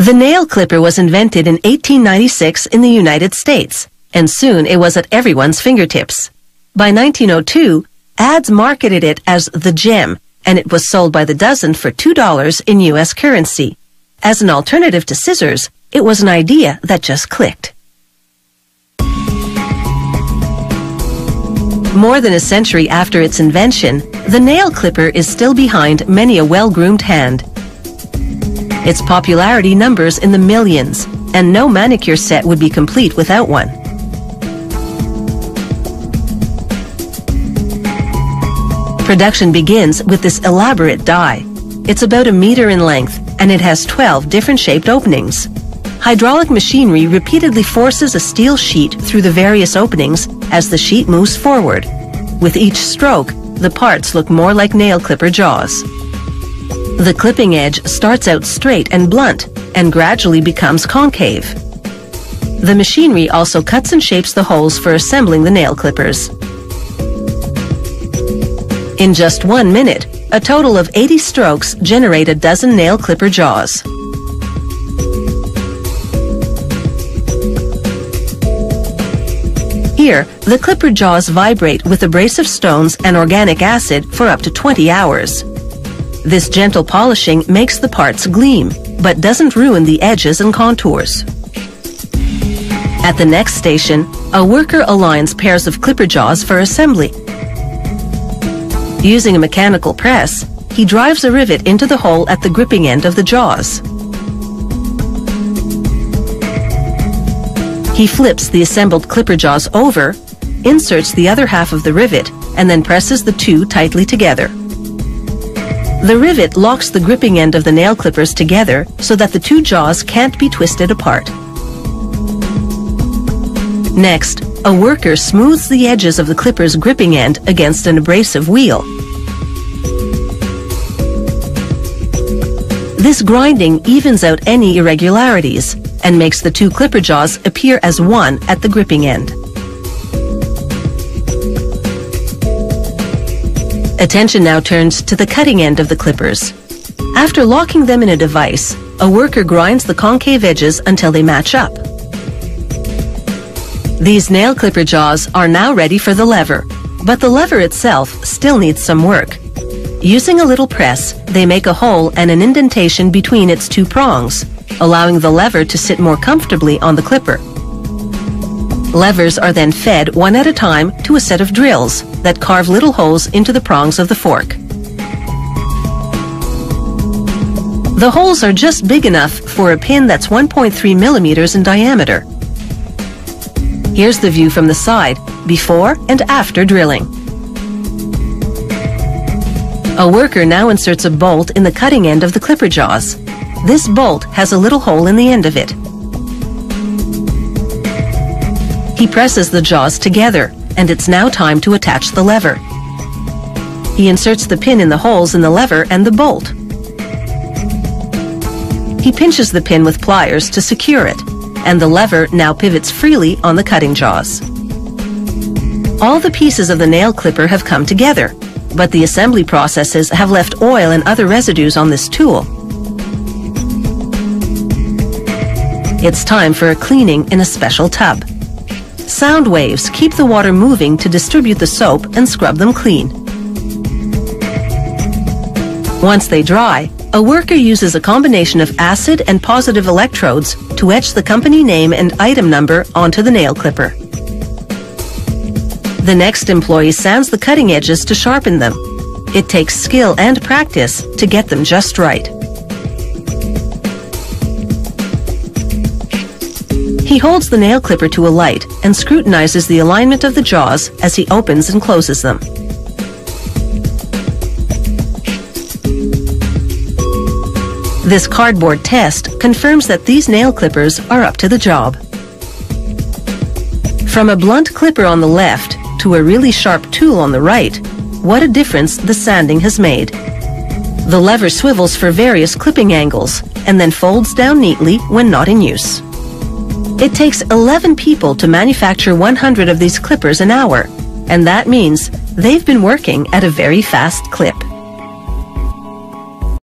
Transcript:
The nail clipper was invented in 1896 in the United States, and soon it was at everyone's fingertips. By 1902, ads marketed it as the gem, and it was sold by the dozen for $2 in U.S. currency. As an alternative to scissors, it was an idea that just clicked. More than a century after its invention, the nail clipper is still behind many a well-groomed hand. Its popularity numbers in the millions, and no manicure set would be complete without one. Production begins with this elaborate die. It's about 1 meter in length, and it has 12 different shaped openings. Hydraulic machinery repeatedly forces a steel sheet through the various openings as the sheet moves forward. With each stroke, the parts look more like nail clipper jaws. The clipping edge starts out straight and blunt, and gradually becomes concave. The machinery also cuts and shapes the holes for assembling the nail clippers. In just 1 minute, a total of 80 strokes generate a dozen nail clipper jaws. Here, the clipper jaws vibrate with abrasive stones and organic acid for up to 20 hours. This gentle polishing makes the parts gleam, but doesn't ruin the edges and contours. At the next station, a worker aligns pairs of clipper jaws for assembly. Using a mechanical press, he drives a rivet into the hole at the gripping end of the jaws. He flips the assembled clipper jaws over, inserts the other half of the rivet, and then presses the two tightly together. The rivet locks the gripping end of the nail clippers together so that the two jaws can't be twisted apart. Next, a worker smooths the edges of the clipper's gripping end against an abrasive wheel. This grinding evens out any irregularities and makes the two clipper jaws appear as one at the gripping end. Attention now turns to the cutting end of the clippers. After locking them in a device, a worker grinds the concave edges until they match up. These nail clipper jaws are now ready for the lever, but the lever itself still needs some work. Using a little press, they make a hole and an indentation between its two prongs, allowing the lever to sit more comfortably on the clipper. Levers are then fed one at a time to a set of drills that carve little holes into the prongs of the fork. The holes are just big enough for a pin that's 1.3 millimeters in diameter. Here's the view from the side, before and after drilling. A worker now inserts a bolt in the cutting end of the clipper jaws. This bolt has a little hole in the end of it. He presses the jaws together, and it's now time to attach the lever. He inserts the pin in the holes in the lever and the bolt. He pinches the pin with pliers to secure it, and the lever now pivots freely on the cutting jaws. All the pieces of the nail clipper have come together, but the assembly processes have left oil and other residues on this tool. It's time for a cleaning in a special tub. Sound waves keep the water moving to distribute the soap and scrub them clean. Once they dry, a worker uses a combination of acid and positive electrodes to etch the company name and item number onto the nail clipper. The next employee sands the cutting edges to sharpen them. It takes skill and practice to get them just right. He holds the nail clipper to a light and scrutinizes the alignment of the jaws as he opens and closes them. This cardboard test confirms that these nail clippers are up to the job. From a blunt clipper on the left to a really sharp tool on the right, what a difference the sanding has made. The lever swivels for various clipping angles and then folds down neatly when not in use. It takes 11 people to manufacture 100 of these clippers an hour, and that means they've been working at a very fast clip.